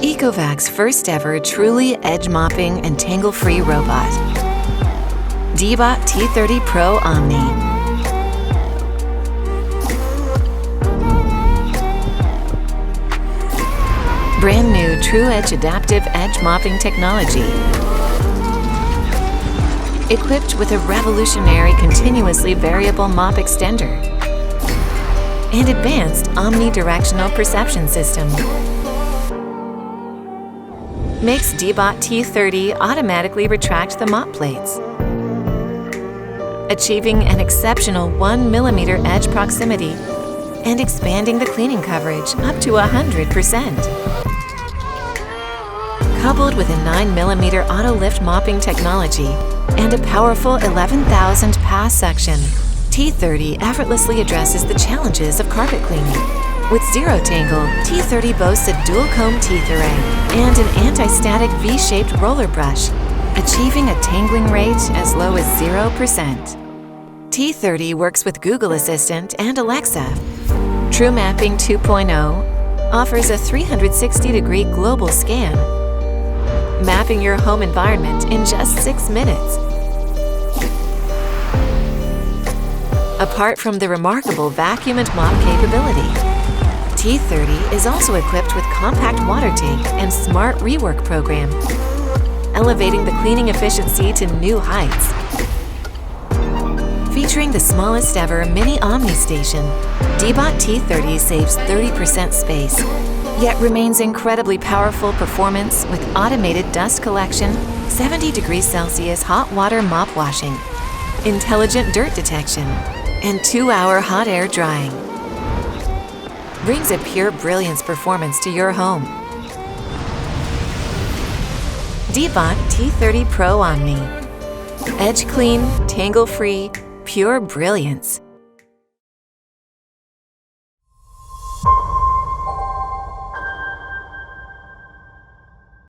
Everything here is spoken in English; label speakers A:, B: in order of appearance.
A: Ecovacs' first ever truly edge mopping and tangle-free robot. DEEBOT T30 PRO OMNI. Brand new TrueEdge adaptive edge mopping technology. Equipped with a revolutionary continuously variable mop extender and advanced omnidirectional perception system. Makes DEEBOT T30 automatically retract the mop plates, achieving an exceptional 1 mm edge proximity and expanding the cleaning coverage up to 100%. Coupled with a 9 mm auto lift mopping technology and a powerful 11,000 pass section, T30 effortlessly addresses the challenges of carpet cleaning. With zero tangle, T30 boasts a dual comb teeth array and an anti-static V-shaped roller brush, achieving a tangling rate as low as 0%. T30 works with Google Assistant and Alexa. TrueMapping 2.0 offers a 360-degree global scan, mapping your home environment in just 6 minutes. Apart from the remarkable vacuum and mop capability, T30 is also equipped with compact water tank and smart rework program, elevating the cleaning efficiency to new heights. Featuring the smallest ever mini Omni station, DEEBOT T30 saves 30% space, yet remains incredibly powerful performance with automated dust collection, 70 degrees Celsius hot water mop washing, intelligent dirt detection, and 2-hour hot air drying. Brings a pure brilliance performance to your home. DEEBOT T30 PRO OMNI. Edge clean, tangle-free, pure brilliance.